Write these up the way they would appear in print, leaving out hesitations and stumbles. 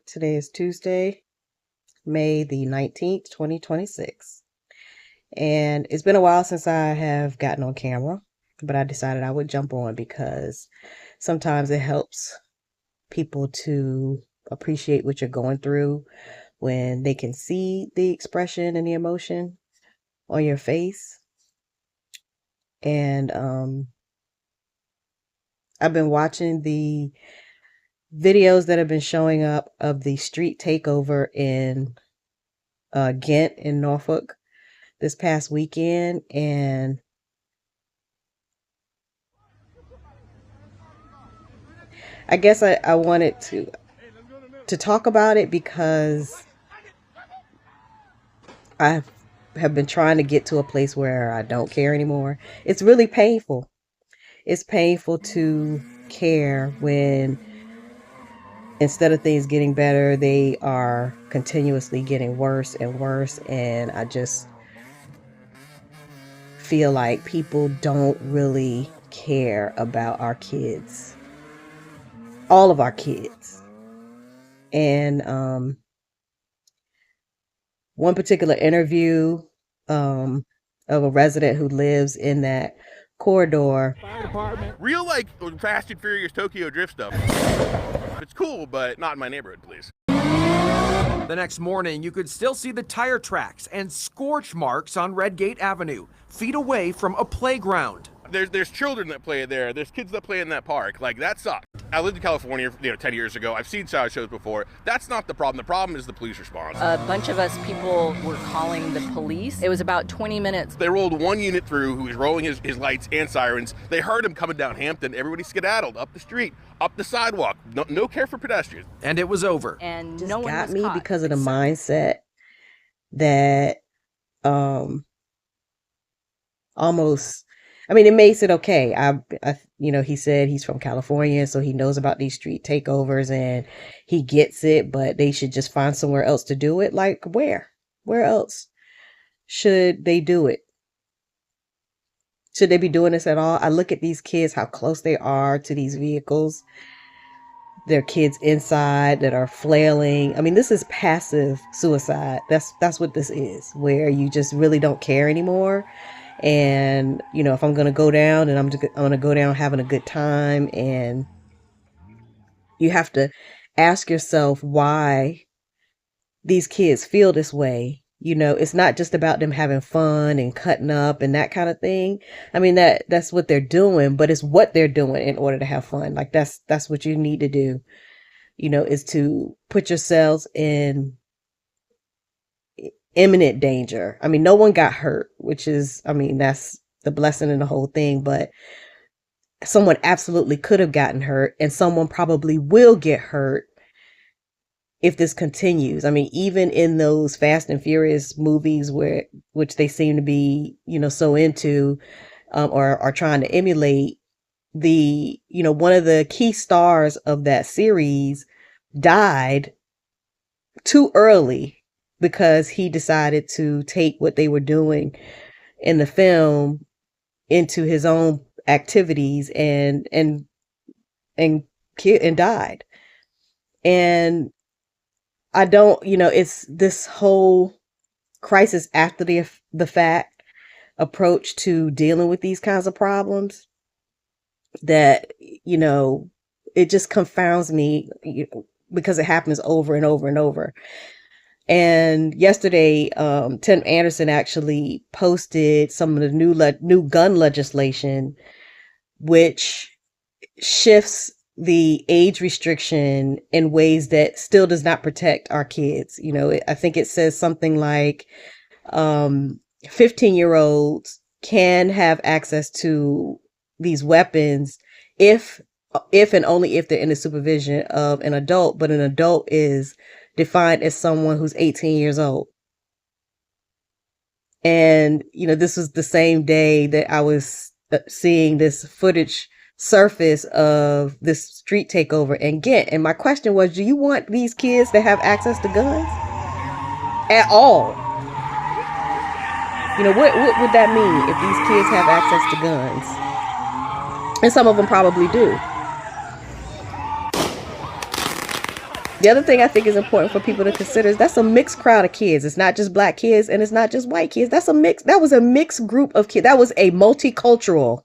Today is Tuesday, May the 19th, 2026. And it's been a while since I have gotten on camera, but I decided I would jump on because sometimes it helps people to appreciate what you're going through when they can see the expression and the emotion on your face. And I've been watching the videos that have been showing up of the street takeover in Ghent in Norfolk this past weekend, and I guess I wanted to talk about it because I have been trying to get to a place where I don't care anymore. It's really painful. It's painful to care when instead of things getting better, they are continuously getting worse and worse, and I just feel like people don't really care about our kids, all of our kids. And one particular interview of a resident who lives in that corridor. Real like Fast and Furious Tokyo Drift stuff. It's cool, but not in my neighborhood, please. The next morning, you could still see the tire tracks and scorch marks on Redgate Avenue, feet away from a playground. There's children that play there. There's kids that play in that park. Like, that sucks. I lived in California, 10 years ago. I've seen shows before. That's not the problem. The problem is the police response. A bunch of us people were calling the police. It was about 20 minutes. They rolled one unit through who was rolling his lights and sirens. They heard him coming down Hampton. Everybody skedaddled up the street, up the sidewalk. No care for pedestrians. And it was over. And Just no one got was me caught, because of the except- mindset that almost, I mean, it makes it okay. He said he's from California, so he knows about these street takeovers and he gets it, but they should just find somewhere else to do it. Like where? Where else should they do it? Should they be doing this at all? I look at these kids, how close they are to these vehicles. There are kids inside that are flailing. I mean, this is passive suicide. That's what this is, where you just really don't care anymore. And, if I'm going to go down, and I'm going to go down having a good time. And you have to ask yourself why these kids feel this way. It's not just about them having fun and cutting up and that kind of thing. I mean, that's what they're doing, but it's what they're doing in order to have fun. Like that's what you need to do, is to put yourselves in imminent danger. I mean, no one got hurt, which is, that's the blessing in the whole thing, but someone absolutely could have gotten hurt, and someone probably will get hurt if this continues. I mean, even in those Fast and Furious movies which they seem to be, so into, or are trying to emulate, one of the key stars of that series died too early because he decided to take what they were doing in the film into his own activities and died. And I don't, it's this whole crisis after the fact approach to dealing with these kinds of problems that, it just confounds me because it happens over and over and over. And yesterday, Tim Anderson actually posted some of the new gun legislation, which shifts the age restriction in ways that still does not protect our kids. I think it says something like 15-year-olds can have access to these weapons if and only if they're in the supervision of an adult, but an adult is defined as someone who's 18 years old. And, this was the same day that I was seeing this footage surface of this street takeover in Ghent. And my question was, do you want these kids to have access to guns at all? What would that mean if these kids have access to guns? And some of them probably do. The other thing I think is important for people to consider is that's a mixed crowd of kids. It's not just black kids and it's not just white kids. That was a mixed group of kids. That was a multicultural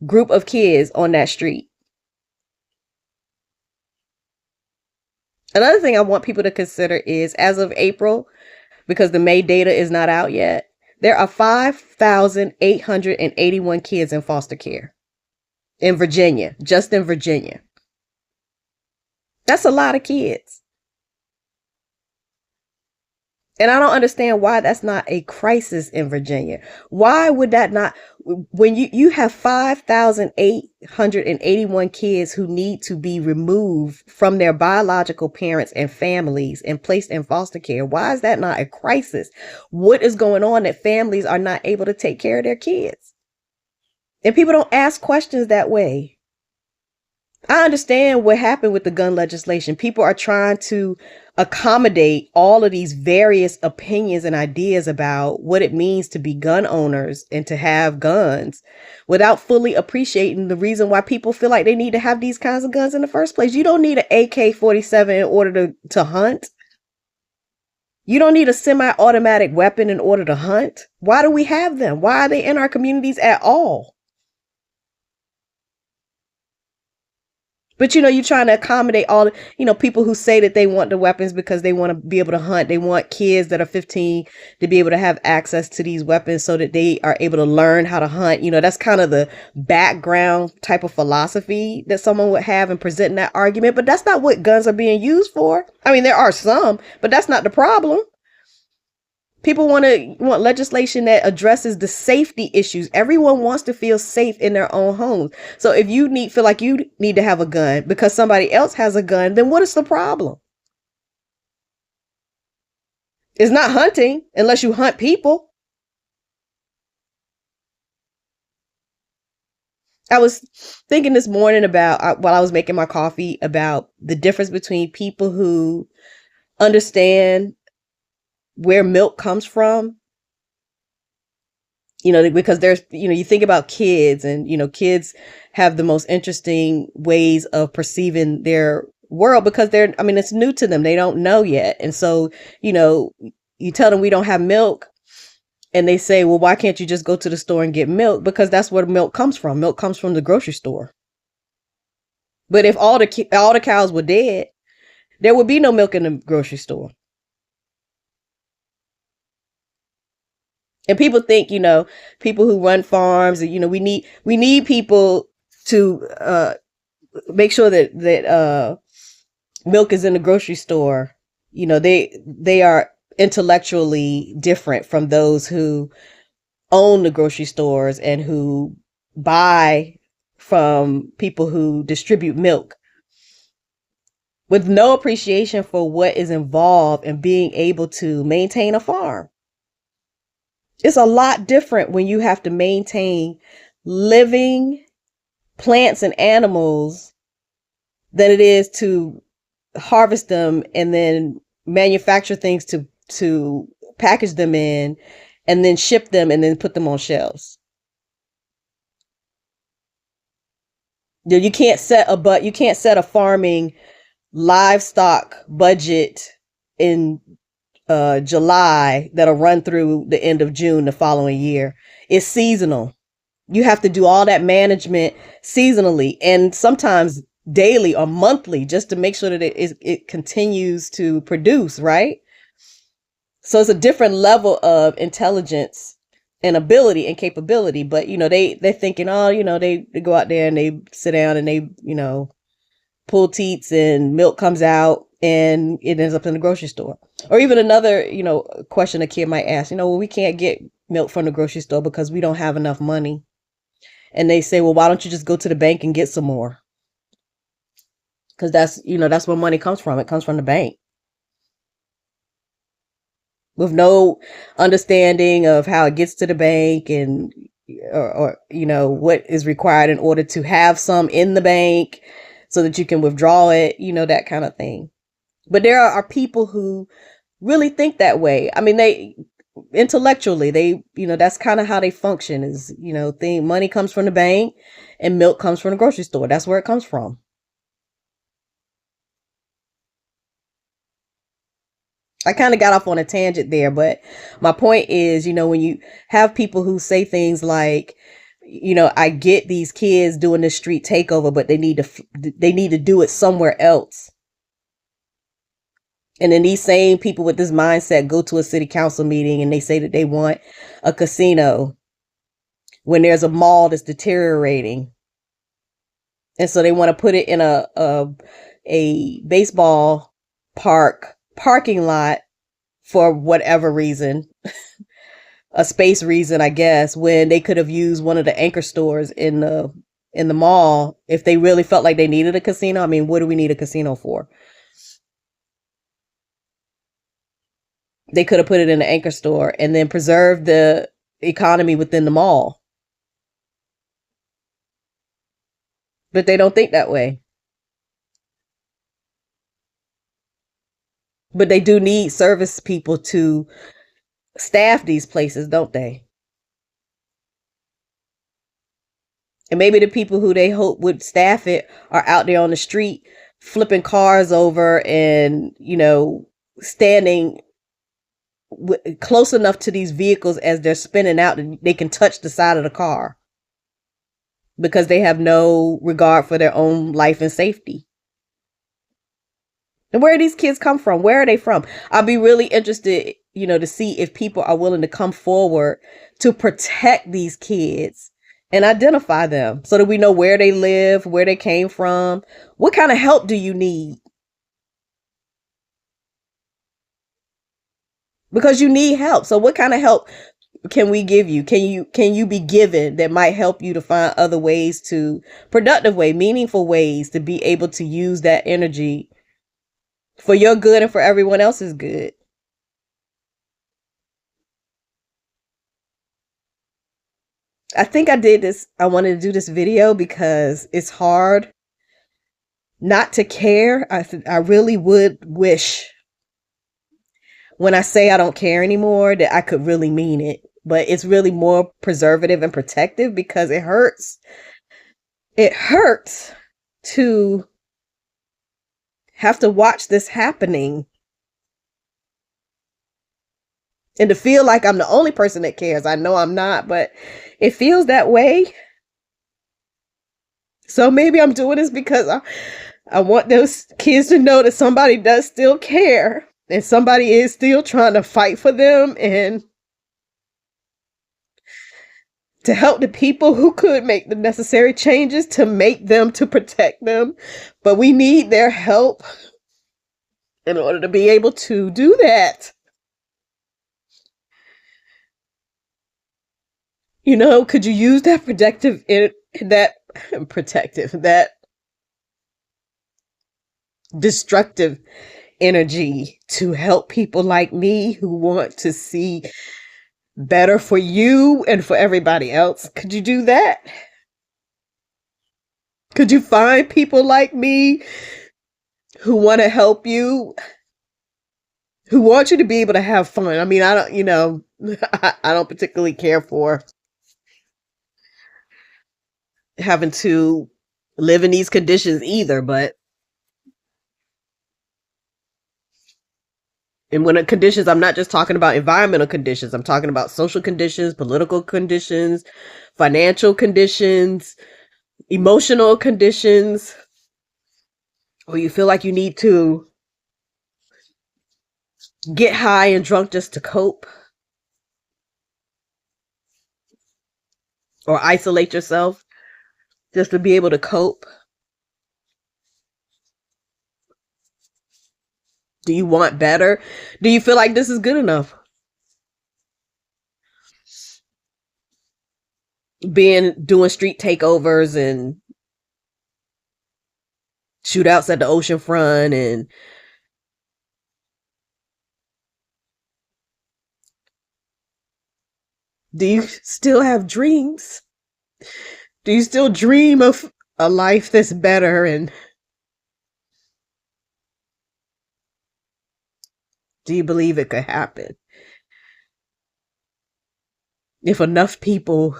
group of kids on that street. Another thing I want people to consider is, as of April, because the May data is not out yet, there are 5,881 kids in foster care in Virginia, just in Virginia. That's a lot of kids. And I don't understand why that's not a crisis in Virginia. Why would that not, when you have 5,881 kids who need to be removed from their biological parents and families and placed in foster care, why is that not a crisis? What is going on that families are not able to take care of their kids? And people don't ask questions that way. I understand what happened with the gun legislation. People are trying to accommodate all of these various opinions and ideas about what it means to be gun owners and to have guns without fully appreciating the reason why people feel like they need to have these kinds of guns in the first place. You don't need an AK-47 in order to hunt. You don't need a semi-automatic weapon in order to hunt. Why do we have them? Why are they in our communities at all? But, you're trying to accommodate all, people who say that they want the weapons because they want to be able to hunt. They want kids that are 15 to be able to have access to these weapons so that they are able to learn how to hunt. That's kind of the background type of philosophy that someone would have in presenting that argument. But that's not what guns are being used for. I mean, there are some, but that's not the problem. People want legislation that addresses the safety issues. Everyone wants to feel safe in their own homes. So if you feel like you need to have a gun because somebody else has a gun, then what is the problem? It's not hunting unless you hunt people. I was thinking this morning while I was making my coffee, about the difference between people who understand where milk comes from, because there's, you think about kids and, kids have the most interesting ways of perceiving their world because it's new to them. They don't know yet. And so, you tell them we don't have milk and they say, well, why can't you just go to the store and get milk? Because that's where milk comes from. Milk comes from the grocery store. But if all the cows were dead, there would be no milk in the grocery store. And people think, people who run farms, we need people to make sure that milk is in the grocery store. They are intellectually different from those who own the grocery stores and who buy from people who distribute milk, with no appreciation for what is involved in being able to maintain a farm. It's a lot different when you have to maintain living plants and animals than it is to harvest them and then manufacture things to package them in and then ship them and then put them on shelves. You can't set a farming livestock budget in July that'll run through the end of June the following year. It's seasonal. You have to do all that management seasonally and sometimes daily or monthly just to make sure that it continues to produce, right? So it's a different level of intelligence and ability and capability. But, they're thinking, they go out there and they sit down and they, pull teats and milk comes out and it ends up in the grocery store. Or even another, question a kid might ask, well, we can't get milk from the grocery store because we don't have enough money. And they say, well, why don't you just go to the bank and get some more? Because that's where money comes from. It comes from the bank. With no understanding of how it gets to the bank and, or what is required in order to have some in the bank so that you can withdraw it, that kind of thing. But there are people who really think that way. I mean, they intellectually, that's kind of how they function is, money comes from the bank and milk comes from the grocery store. That's where it comes from. I kind of got off on a tangent there, but my point is, when you have people who say things like, I get these kids doing this street takeover, but they need to do it somewhere else. And then these same people with this mindset go to a city council meeting and they say that they want a casino when there's a mall that's deteriorating. And so they want to put it in a baseball parking lot for whatever reason, a space reason, I guess, when they could have used one of the anchor stores in the mall if they really felt like they needed a casino. I mean, what do we need a casino for? They could have put it in the anchor store and then preserved the economy within the mall. But they don't think that way. But they do need service people to staff these places, don't they? And maybe the people who they hope would staff it are out there on the street flipping cars over and, standing close enough to these vehicles as they're spinning out and they can touch the side of the car because they have no regard for their own life and safety. And where do these kids come from? Where are they from? I'll be really interested, to see if people are willing to come forward to protect these kids and identify them so that we know where they live, where they came from. What kind of help do you need? Because you need help. So what kind of help can we give you? Can you be given that might help you to find other ways productive way, meaningful ways to be able to use that energy for your good and for everyone else's good? I think I wanted to do this video because it's hard not to care. I really would wish when I say I don't care anymore that I could really mean it. But it's really more preservative and protective because it hurts. It hurts to have to watch this happening and to feel like I'm the only person that cares. I know I'm not, but it feels that way. So maybe I'm doing this because I want those kids to know that somebody does still care and somebody is still trying to fight for them and to help the people who could make the necessary changes to protect them. But we need their help in order to be able to do that. Could you use that that destructive energy to help people like me who want to see better for you and for everybody else? Could you do that? Could you find people like me who want to help you, who want you to be able to have fun? I mean, I don't, I don't particularly care for having to live in these conditions either, but and when conditions, I'm not just talking about environmental conditions. I'm talking about social conditions, political conditions, financial conditions, emotional conditions, or you feel like you need to get high and drunk just to cope, or isolate yourself just to be able to cope. Do you want better? Do you feel like this is good enough? Doing street takeovers and shootouts at the ocean front and do you still have dreams? Do you still dream of a life that's better? And do you believe it could happen? If enough people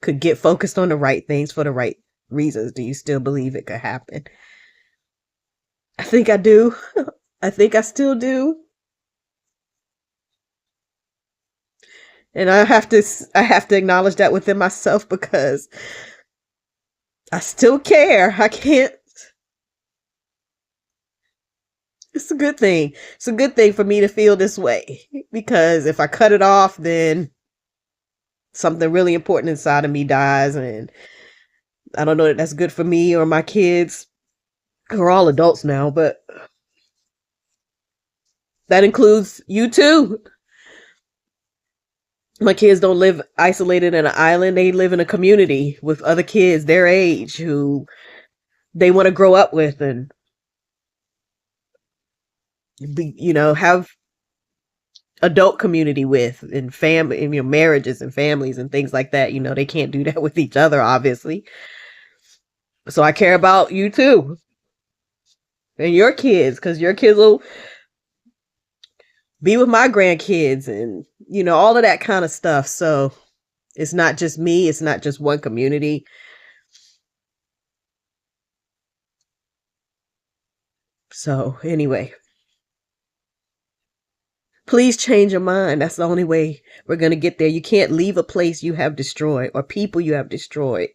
could get focused on the right things for the right reasons, do you still believe it could happen? I think I do. I think I still do. And I have to acknowledge that within myself because I still care. I can't. It's a good thing. It's a good thing for me to feel this way because if I cut it off, then something really important inside of me dies, and I don't know that that's good for me or my kids. We're all adults now, but that includes you too. My kids don't live isolated in an island. They live in a community with other kids their age who they want to grow up with and be, have adult community with, and family, and, marriages and families and things like that. They can't do that with each other, obviously. So I care about you too. And your kids, because your kids will be with my grandkids and, all of that kind of stuff. So it's not just me. It's not just one community. So anyway, please change your mind. That's the only way we're going to get there. You can't leave a place you have destroyed or people you have destroyed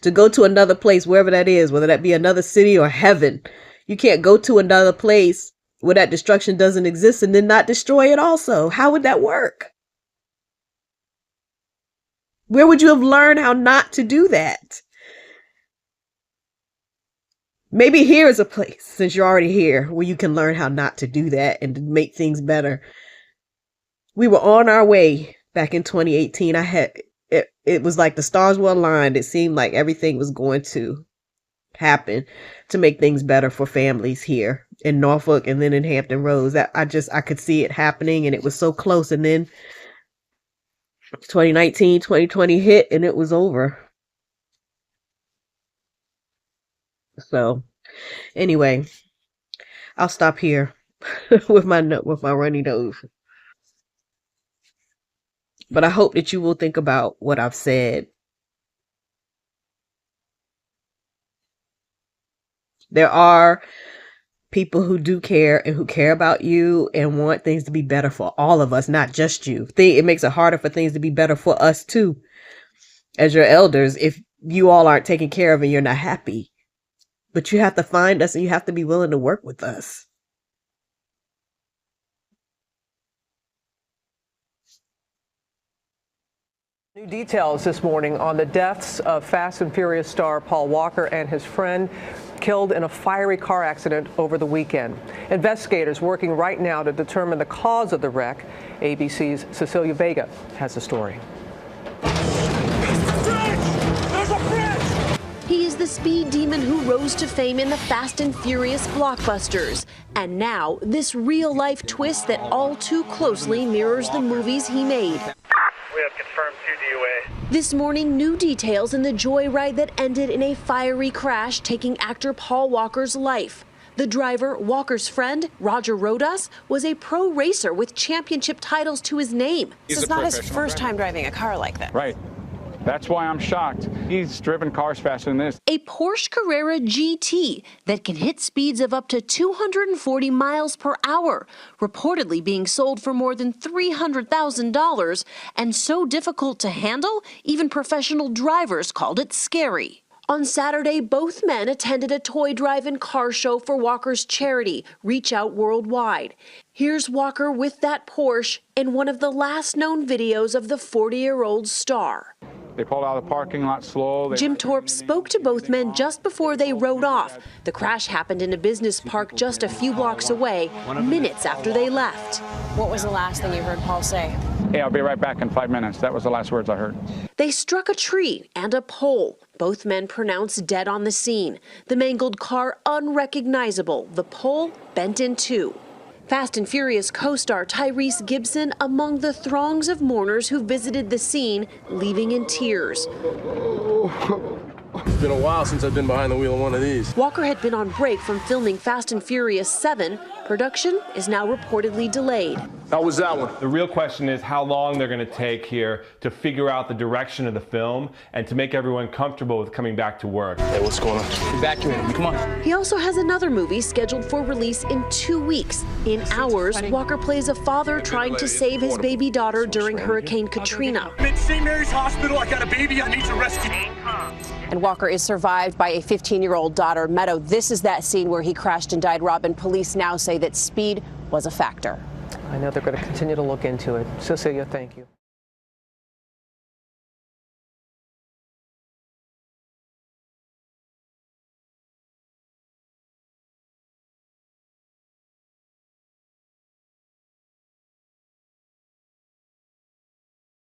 to go to another place, wherever that is, whether that be another city or heaven. You can't go to another place where that destruction doesn't exist and then not destroy it also. How would that work? Where would you have learned how not to do that? Maybe here is a place, since you're already here, where you can learn how not to do that and to make things better. We were on our way back in 2018. It was like the stars were aligned. It seemed like everything was going to happen to make things better for families here in Norfolk and then in Hampton Roads. That I could see it happening, and it was so close. And then 2019, 2020 hit, and it was over. So anyway, I'll stop here with my runny nose. But I hope that you will think about what I've said. There are people who do care and who care about you and want things to be better for all of us, not just you. It makes it harder for things to be better for us too, as your elders, if you all aren't taken care of and you're not happy. But you have to find us and you have to be willing to work with us. New details this morning on the deaths of Fast and Furious star Paul Walker and his friend killed in a fiery car accident over the weekend. Investigators working right now to determine the cause of the wreck. ABC's Cecilia Vega has the story. He is the speed demon who rose to fame in the Fast and Furious blockbusters. And now, this real-life twist that all too closely mirrors the movies he made. We have confirmed 2 DOA. This morning, new details in the joyride that ended in a fiery crash taking actor Paul Walker's life. The driver, Walker's friend, Roger Rodas, was a pro racer with championship titles to his name. This is not his first time driving a car like that. Right. That's why I'm shocked. He's driven cars faster than this. A Porsche Carrera GT that can hit speeds of up to 240 miles per hour, reportedly being sold for more than $300,000, and so difficult to handle, even professional drivers called it scary. On Saturday, both men attended a toy drive-in car show for Walker's charity, Reach Out Worldwide. Here's Walker with that Porsche in one of the last known videos of the 40-year-old star. They pulled out of the parking lot slow. Jim Torp spoke to both men just before they rode off. The crash happened in a business park just a few blocks away, minutes after they left. What was the last thing you heard Paul say? Hey, I'll be right back in 5 minutes. That was the last words I heard. They struck a tree and a pole. Both men pronounced dead on the scene. The mangled car unrecognizable, the pole bent in two. Fast and Furious co-star Tyrese Gibson among the throngs of mourners who visited the scene, leaving in tears. It's been a while since I've been behind the wheel of one of these. Walker had been on break from filming Fast and Furious 7, Production is now reportedly delayed. How was that one? The real question is how long they're going to take here to figure out the direction of the film and to make everyone comfortable with coming back to work. Hey, what's going on? Evacuate him. Come on. He also has another movie scheduled for release in 2 weeks. In Hours, Walker plays a father trying to save his baby daughter during Hurricane Katrina. I'm at St. Mary's Hospital. I got a baby I need to rescue. And Walker is survived by a 15-year-old daughter, Meadow. This is that scene where he crashed and died, Robin. Police now say that speed was a factor. I know they're going to continue to look into it. Cecilia, thank you.